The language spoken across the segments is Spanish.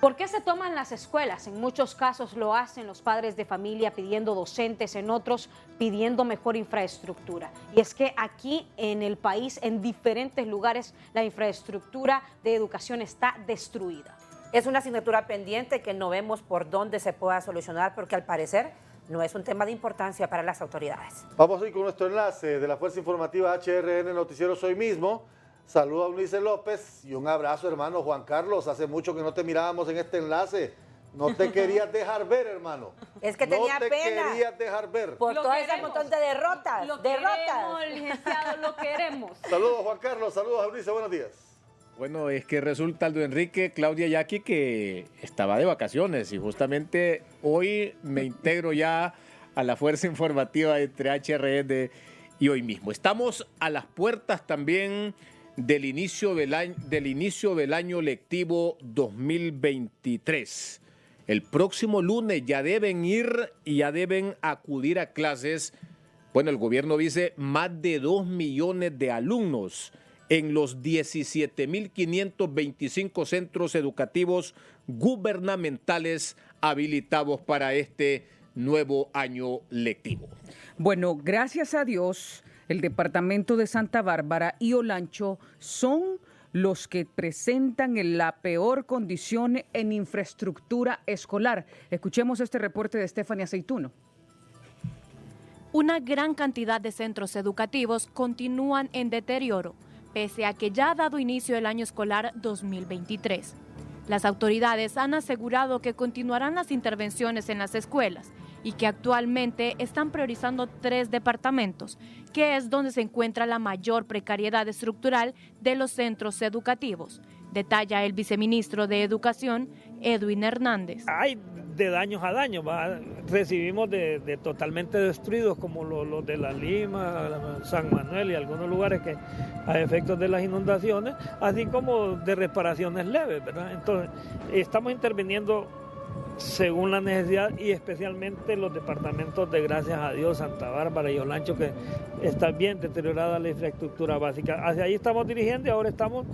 ¿Por qué se toman las escuelas? En muchos casos lo hacen los padres de familia pidiendo docentes, en otros pidiendo mejor infraestructura. Y es que aquí en el país, en diferentes lugares, la infraestructura de educación está destruida. Es una asignatura pendiente que no vemos por dónde se pueda solucionar porque al parecer no es un tema de importancia para las autoridades. Vamos a ir con nuestro enlace de la Fuerza Informativa HRN Noticieros hoy mismo. Saludos a Unice López y un abrazo, hermano Juan Carlos. Hace mucho que no te mirábamos en este enlace. No te querías dejar ver, hermano. Es que tenía pena. No te querías dejar ver. Por todo ese montón de derrotas. Lo queremos, licenciado, lo queremos. Saludos, Juan Carlos. Saludos a Unice. Buenos días. Bueno, es que resulta, Aldo Enrique, Claudia Yaqui, que estaba de vacaciones y justamente hoy me integro ya a la Fuerza Informativa entre HRN y hoy mismo. Estamos a las puertas también del inicio del año lectivo 2023. El próximo lunes ya deben ir y ya deben acudir a clases. Bueno, el gobierno dice más de 2 millones de alumnos en los 17.525 centros educativos gubernamentales habilitados para este nuevo año lectivo. Bueno, gracias a Dios, el departamento de Santa Bárbara y Olancho son los que presentan la peor condición en infraestructura escolar. Escuchemos este reporte de Stephanie Aceituno. Una gran cantidad de centros educativos continúan en deterioro, pese a que ya ha dado inicio el año escolar 2023. Las autoridades han asegurado que continuarán las intervenciones en las escuelas y que actualmente están priorizando 3 departamentos, que es donde se encuentra la mayor precariedad estructural de los centros educativos. Detalla el viceministro de Educación, Edwin Hernández. Hay de daños a daños, recibimos de totalmente destruidos como los de La Lima, San Manuel y algunos lugares que a efectos de las inundaciones, así como de reparaciones leves, ¿verdad? Entonces, estamos interviniendo según la necesidad y especialmente los departamentos de, gracias a Dios, Santa Bárbara y Olancho, que está bien deteriorada la infraestructura básica. Hacia ahí estamos dirigiendo y ahora estamos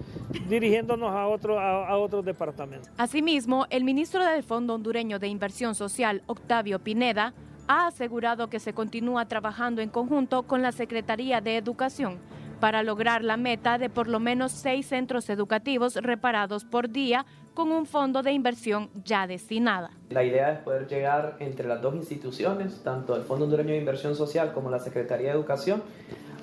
dirigiéndonos a otros departamentos. Asimismo, el ministro del Fondo Hondureño de Inversión Social, Octavio Pineda, ha asegurado que se continúa trabajando en conjunto con la Secretaría de Educación para lograr la meta de por lo menos 6 centros educativos reparados por día con un fondo de inversión ya destinada. La idea es poder llegar entre las dos instituciones, tanto el Fondo Hondureño de Inversión Social como la Secretaría de Educación,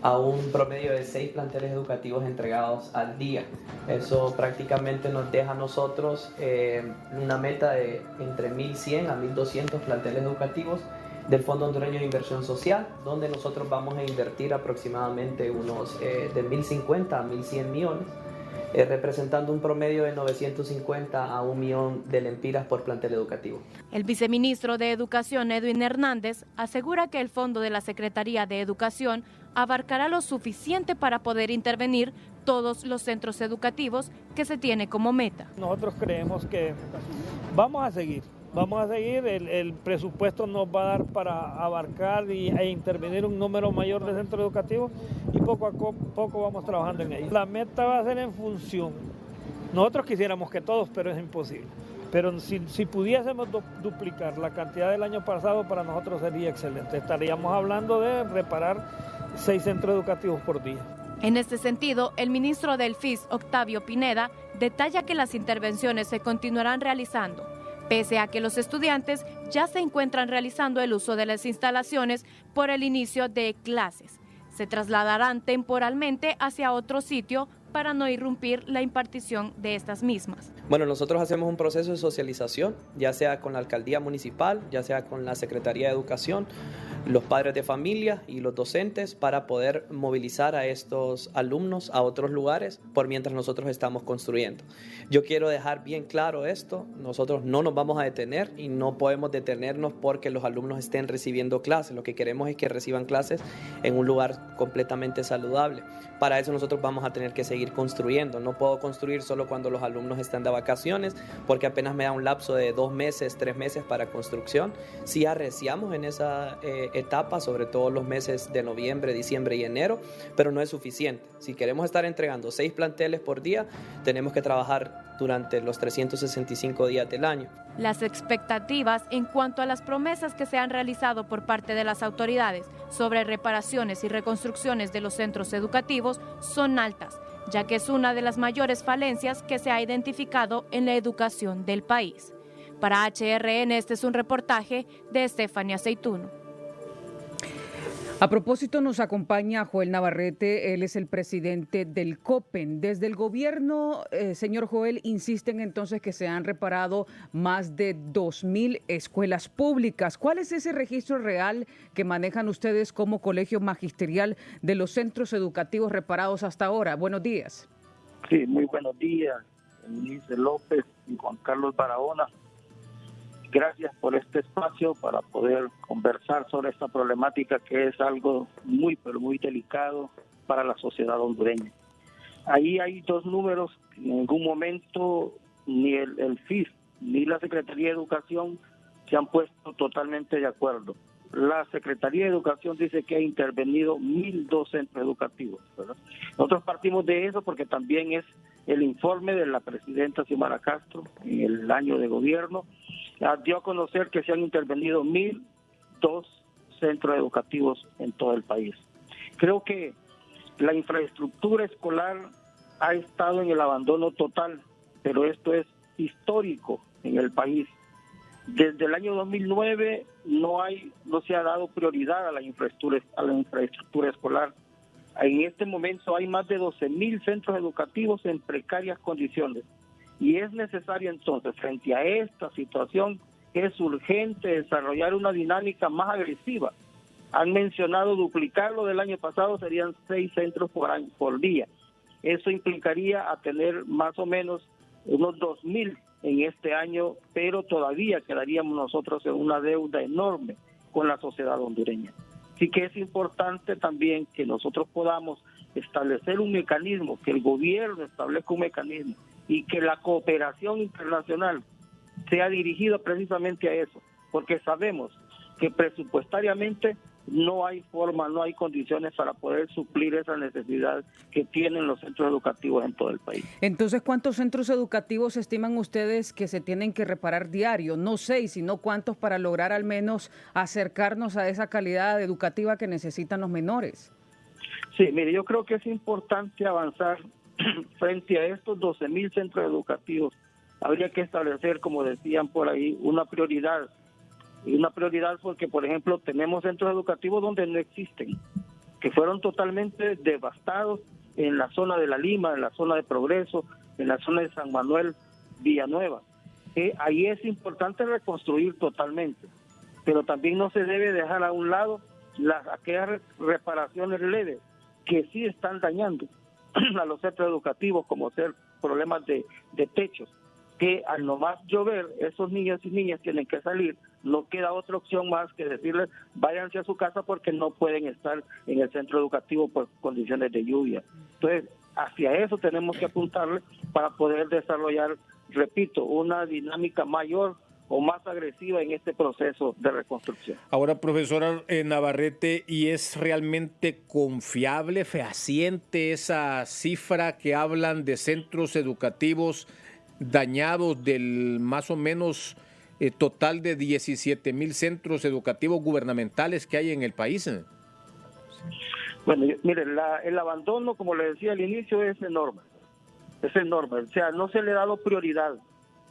a un promedio de 6 planteles educativos entregados al día. Eso prácticamente nos deja a nosotros una meta de entre 1.100 a 1.200 planteles educativos del Fondo Hondureño de Inversión Social, donde nosotros vamos a invertir aproximadamente unos de 1.050 a 1.100 millones, representando un promedio de 950 a 1 millón de lempiras por plantel educativo. El viceministro de Educación, Edwin Hernández, asegura que el fondo de la Secretaría de Educación abarcará lo suficiente para poder intervenir todos los centros educativos que se tiene como meta. Nosotros creemos que vamos a seguir, el presupuesto nos va a dar para abarcar e intervenir un número mayor de centros educativos y poco a poco vamos trabajando en ello. La meta va a ser en función, nosotros quisiéramos que todos, pero es imposible. Pero si pudiésemos duplicar la cantidad del año pasado, para nosotros sería excelente. Estaríamos hablando de reparar 6 centros educativos por día. En este sentido, el ministro del FIS, Octavio Pineda, detalla que las intervenciones se continuarán realizando, pese a que los estudiantes ya se encuentran realizando el uso de las instalaciones por el inicio de clases. Se trasladarán temporalmente hacia otro sitio para no irrumpir la impartición de estas mismas. Bueno, nosotros hacemos un proceso de socialización, ya sea con la alcaldía municipal, ya sea con la Secretaría de Educación, los padres de familia y los docentes, para poder movilizar a estos alumnos a otros lugares por mientras nosotros estamos construyendo. Yo quiero dejar bien claro esto, nosotros no nos vamos a detener y no podemos detenernos porque los alumnos estén recibiendo clases. Lo que queremos es que reciban clases en un lugar completamente saludable. Para eso nosotros vamos a tener que seguir seguir construyendo. No puedo construir solo cuando los alumnos están de vacaciones, porque apenas me da un lapso de 2 meses, 3 meses para construcción. Sí arreciamos en esa etapa, sobre todo los meses de noviembre, diciembre y enero, pero no es suficiente. Si queremos estar entregando 6 planteles por día, tenemos que trabajar durante los 365 días del año. Las expectativas en cuanto a las promesas que se han realizado por parte de las autoridades sobre reparaciones y reconstrucciones de los centros educativos son altas, ya que es una de las mayores falencias que se ha identificado en la educación del país. Para HRN, este es un reportaje de Estefania Aceituno. A propósito, nos acompaña Joel Navarrete, él es el presidente del COPEN. Desde el gobierno, señor Joel, insisten entonces que se han reparado más de 2.000 escuelas públicas. ¿Cuál es ese registro real que manejan ustedes como colegio magisterial de los centros educativos reparados hasta ahora? Buenos días. Sí, muy buenos días, Eunice López y Juan Carlos Barahona. Gracias por este espacio para poder conversar sobre esta problemática que es algo muy, pero muy delicado para la sociedad hondureña. Ahí hay 2 números que en ningún momento ni el FIS ni la Secretaría de Educación se han puesto totalmente de acuerdo. La Secretaría de Educación dice que ha intervenido 1.002 centros educativos, ¿verdad? Nosotros partimos de eso porque también es el informe de la presidenta Xiomara Castro en el año de gobierno. Dio a conocer que se han intervenido 1.002 centros educativos en todo el país. Creo que la infraestructura escolar ha estado en el abandono total, pero esto es histórico en el país. Desde el año 2009 no se ha dado prioridad a la infraestructura escolar. En este momento hay más de 12.000 centros educativos en precarias condiciones. Y es necesario entonces, frente a esta situación, es urgente desarrollar una dinámica más agresiva. Han mencionado duplicarlo del año pasado, serían 6 centros por día. Eso implicaría a tener más o menos unos 2.000 en este año, pero todavía quedaríamos nosotros en una deuda enorme con la sociedad hondureña. Así que es importante también que nosotros podamos establecer un mecanismo, que el gobierno establezca un mecanismo y que la cooperación internacional sea dirigida precisamente a eso, porque sabemos que presupuestariamente no hay forma, no hay condiciones para poder suplir esa necesidad que tienen los centros educativos en todo el país. Entonces, ¿cuántos centros educativos estiman ustedes que se tienen que reparar diario? No 6, sino cuántos para lograr al menos acercarnos a esa calidad educativa que necesitan los menores. Sí, mire, yo creo que es importante avanzar frente a estos 12.000 centros educativos. Habría que establecer, como decían por ahí, una prioridad. Y una prioridad porque, por ejemplo, tenemos centros educativos donde no existen, que fueron totalmente devastados en la zona de La Lima, en la zona de Progreso, en la zona de San Manuel, Villanueva. Ahí es importante reconstruir totalmente, pero también no se debe dejar a un lado aquellas reparaciones leves que sí están dañando a los centros educativos, como ser problemas de techos, que al nomás llover, esos niños y niñas tienen que salir. No queda otra opción más que decirles váyanse a su casa porque no pueden estar en el centro educativo por condiciones de lluvia. Entonces, hacia eso tenemos que apuntarle para poder desarrollar, repito, una dinámica mayor o más agresiva en este proceso de reconstrucción. Ahora, profesora Navarrete, ¿y es realmente confiable, fehaciente esa cifra que hablan de centros educativos dañados del más o menos total de 17.000 centros educativos gubernamentales que hay en el país? Bueno, mire, el abandono, como le decía al inicio, es enorme. O sea, no se le ha dado prioridad.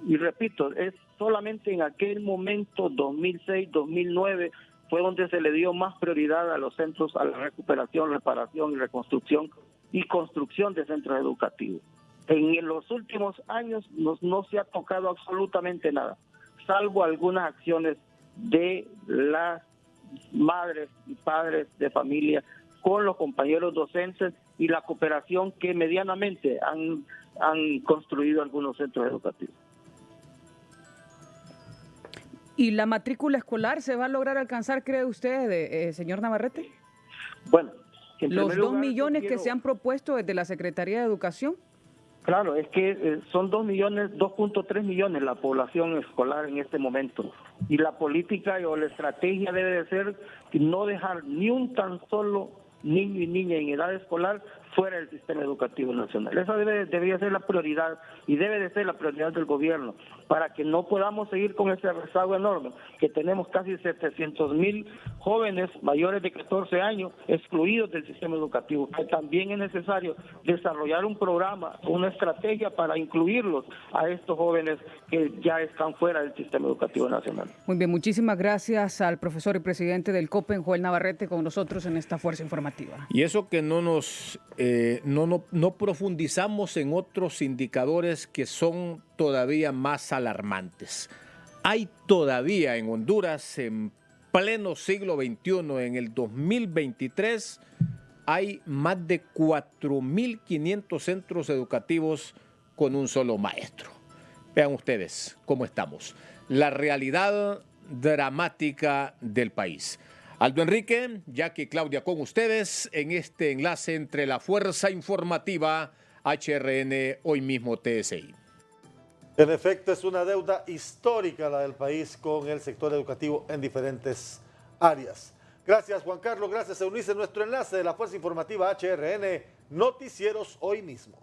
Y repito, es solamente en aquel momento, 2006, 2009, fue donde se le dio más prioridad a los centros, a la recuperación, reparación y reconstrucción y construcción de centros educativos. En los últimos años no se ha tocado absolutamente nada, salvo algunas acciones de las madres y padres de familia con los compañeros docentes y la cooperación que medianamente han construido algunos centros educativos. ¿Y la matrícula escolar se va a lograr alcanzar, cree usted, señor Navarrete? Bueno, ¿Los 2 millones que se han propuesto desde la Secretaría de Educación? Claro, es que son 2.3 millones la población escolar en este momento. Y la política o la estrategia debe de ser no dejar ni un tan solo niño y niña en edad escolar fuera del sistema educativo nacional. Esa debería ser la prioridad y debe de ser la prioridad del gobierno para que no podamos seguir con ese rezago enorme, que tenemos casi 700,000 jóvenes mayores de 14 años excluidos del sistema educativo, que también es necesario desarrollar un programa, una estrategia para incluirlos a estos jóvenes que ya están fuera del sistema educativo nacional. Muy bien, muchísimas gracias al profesor y presidente del COPEN, Joel Navarrete, con nosotros en esta Fuerza Informativa. Y eso que no profundizamos en otros indicadores que son todavía más alarmantes. Hay todavía en Honduras, en pleno siglo XXI, en el 2023, hay más de 4.500 centros educativos con un solo maestro. Vean ustedes cómo estamos. La realidad dramática del país. Aldo Enrique, Jackie y Claudia con ustedes en este enlace entre la Fuerza Informativa HRN, hoy mismo TSI. En efecto, es una deuda histórica la del país con el sector educativo en diferentes áreas. Gracias, Juan Carlos. Gracias, Eunice. Nuestro enlace de la Fuerza Informativa HRN, Noticieros hoy mismo.